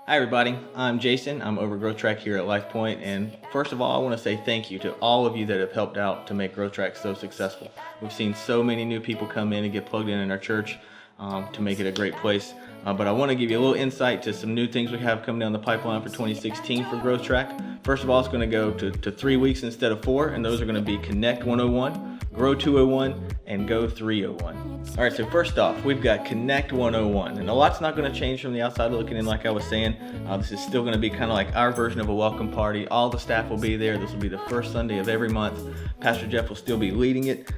Hi everybody, I'm Jason. I'm over Growth Track here at Lifepoint, and first of all, I want to say thank you to all of you that have helped out to make Growth Track so successful. We've seen so many new people come in and get plugged in our church to make it a great place. But I want to give you a little insight to some new things we have coming down the pipeline for 2016 for Growth Track. First of all, it's going to go to 3 weeks instead of 4, and those are going to be Connect 101, Grow 201, and Go 301. All right, so first off, we've got Connect 101, and a lot's not going to change from the outside looking in, like I was saying. This is still going to be kind of like our version of a welcome party. All the staff will be there. This will be the first Sunday of every month. Pastor Jeff will still be leading it,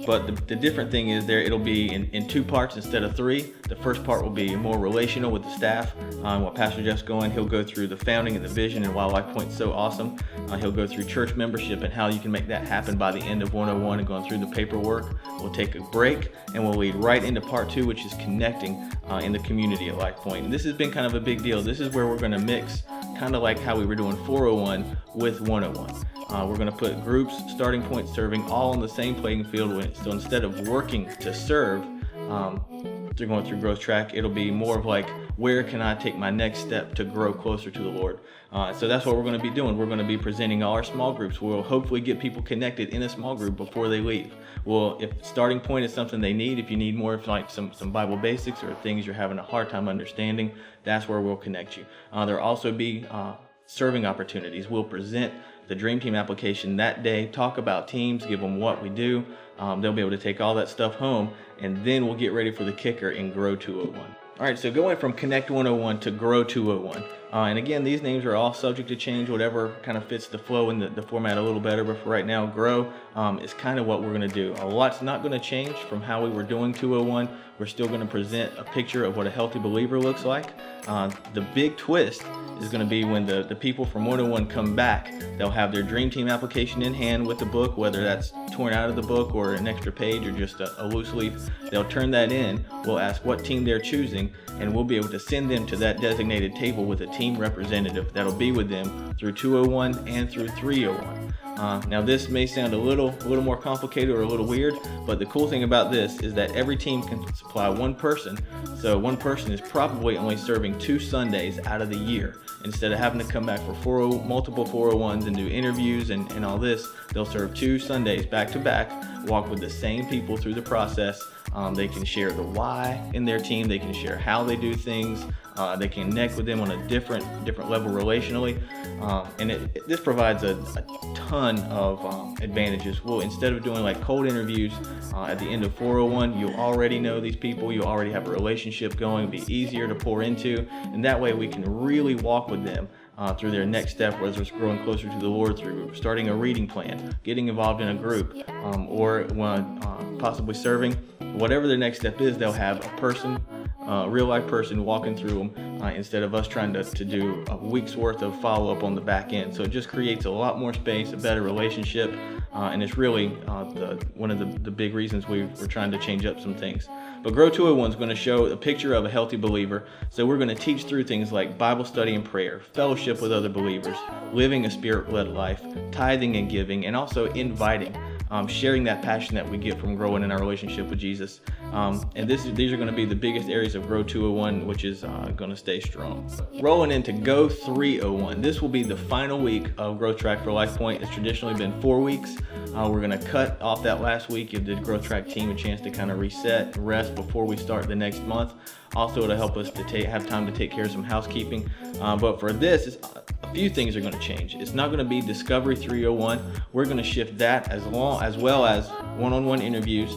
but the different thing is it'll be in 2 parts instead of 3. The first part will be more relational with the staff. While Pastor Jeff's going, he'll go through the founding and the vision and why Lifepoint's so awesome. He'll go through church membership and how you can make that happen by the end of 101 and going through the paperwork. We'll take a break and we'll lead right into part 2, which is connecting in the community at Lifepoint. And this has been kind of a big deal. This is where we're going to mix, kind of like how we were doing 401 with 101. We're going to put groups, starting point, serving all on the same playing field. So instead of working to serve, through going through Growth Track, it'll be more of like, where can I take my next step to grow closer to the Lord? So that's what we're going to be doing. We're going to be presenting all our small groups. We'll hopefully get people connected in a small group before they leave. Well, if starting point is something they need, if you need more of like some Bible basics or things you're having a hard time understanding, that's where we'll connect you. There'll also be serving opportunities. We'll present the Dream Team application that day, talk about teams, give them what we do. They'll be able to take all that stuff home, and then we'll get ready for the kicker in Grow 201. All right, so going from Connect 101 to Grow 201. And again, these names are all subject to change, whatever kind of fits the flow and the format a little better. But for right now, Grow is kind of what we're going to do. A lot's not going to change from how we were doing 201. We're still going to present a picture of what a healthy believer looks like. The big twist is going to be when the people from 101 come back. They'll have their Dream Team application in hand with the book, whether that's torn out of the book or an extra page or just a loose leaf. They'll turn that in. We'll ask what team they're choosing, and we'll be able to send them to that designated table with a team representative that'll be with them through 201 and through 301. Now this may sound a little more complicated or a little weird, but the cool thing about this is that every team can supply one person. So one person is probably only serving 2 Sundays out of the year. Instead of having to come back for multiple 401s and do interviews and all this, they'll serve 2 Sundays back to back, walk with the same people through the process. They can share the why in their team. They can share how they do things. They can connect with them on a different level relationally. And this provides a ton of advantages. Well, instead of doing like cold interviews at the end of 401, you already know these people. You already have a relationship going. It'll be easier to pour into. And that way we can really walk with them through their next step, whether it's growing closer to the Lord through starting a reading plan, getting involved in a group, or possibly serving. Whatever their next step is, they'll have a person, real life person walking through them instead of us trying to do a week's worth of follow-up on the back end. So it just creates a lot more space, a better relationship, and it's really one of the big reasons we're trying to change up some things. But Grow 201 is going to show a picture of a healthy believer. So we're going to teach through things like Bible study and prayer, fellowship with other believers, living a spirit-led life, tithing and giving, and also inviting. Sharing that passion that we get from growing in our relationship with Jesus. And these are going to be the biggest areas of Grow 201, which is going to stay strong. Rolling into Go 301. This will be the final week of Growth Track for Lifepoint. It's traditionally been 4 weeks. We're going to cut off that last week, give the Growth Track team a chance to kind of reset and rest before we start the next month. Also, it'll help us to have time to take care of some housekeeping. But for this, a few things are going to change. It's not going to be Discovery 301. We're going to shift that as well as one-on-one interviews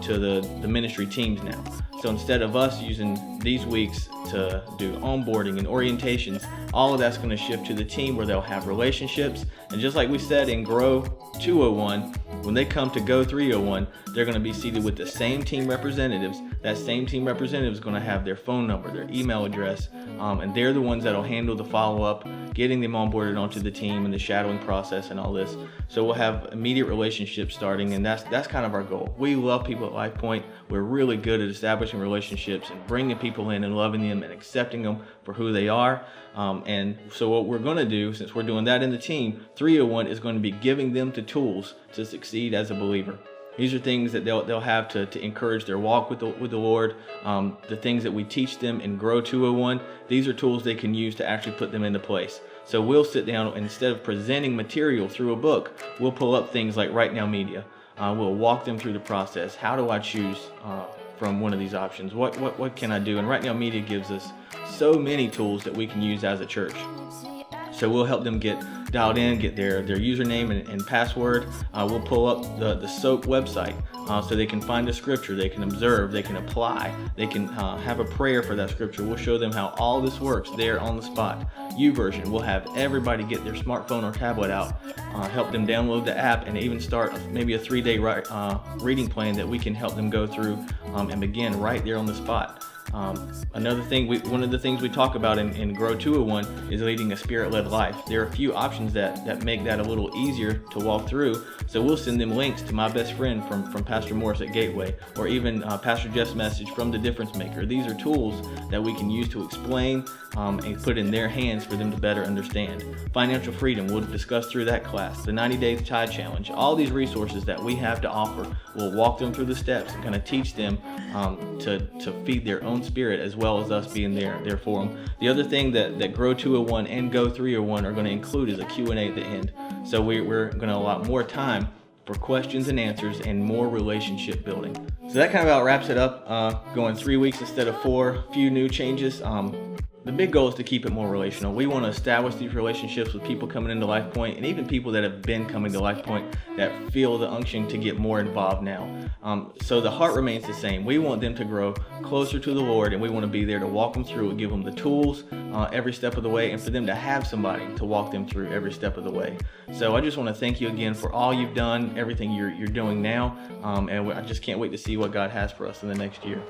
to the ministry teams now. So instead of us using these weeks to do onboarding and orientations, all of that's going to shift to the team where they'll have relationships. And just like we said in Grow 201, when they come to Go 301, they're going to be seated with the same team representatives. That same team representative is going to have their phone number, their email address, and they're the ones that'll handle the follow-up, getting them onboarded onto the team and the shadowing process and all this. So we'll have immediate relationships starting, and that's kind of our goal. We love people at Lifepoint. We're really good at establishing relationships and bringing people in and loving them and accepting them for who they are. And so what we're going to do, since we're doing that in the team, 301 is going to be giving them the tools to succeed as a believer. These are things that they'll have to encourage their walk with the Lord. The things that we teach them in Grow 201, these are tools they can use to actually put them into place. So we'll sit down, and instead of presenting material through a book, we'll pull up things like Right Now Media. We'll walk them through the process. How do I choose from one of these options? What can I do? And Right Now Media gives us so many tools that we can use as a church. So we'll help them get dialed in, get their username and password. We'll pull up the SOAP website so they can find a scripture, they can observe, they can apply, they can have a prayer for that scripture. We'll show them how all this works there on the spot. YouVersion, we'll have everybody get their smartphone or tablet out, help them download the app, and even start maybe a 3-day reading plan that we can help them go through and begin right there on the spot. Another thing, one of the things we talk about in Grow 201 is leading a spirit-led life. There are a few options that make that a little easier to walk through. So we'll send them links to My Best Friend from Pastor Morris at Gateway, or even Pastor Jeff's message from The Difference Maker. These are tools that we can use to explain and put in their hands for them to better understand. Financial freedom, we'll discuss through that class. The 90 Days Tithe Challenge, all these resources that we have to offer, we'll walk them through the steps and kind of teach them to feed their own spirit, as well as us being there for them. The other thing that Grow 201 and Go 301 are going to include is a Q&A at the end. So we're going to allot more time for questions and answers and more relationship building. So that kind of about wraps it up. Going 3 weeks instead of 4, a few new changes. The big goal is to keep it more relational. We want to establish these relationships with people coming into Lifepoint, and even people that have been coming to Lifepoint that feel the unction to get more involved now. So the heart remains the same. We want them to grow closer to the Lord, and we want to be there to walk them through and give them the tools every step of the way, and for them to have somebody to walk them through every step of the way. So I just want to thank you again for all you've done, everything you're doing now, and I just can't wait to see what God has for us in the next year.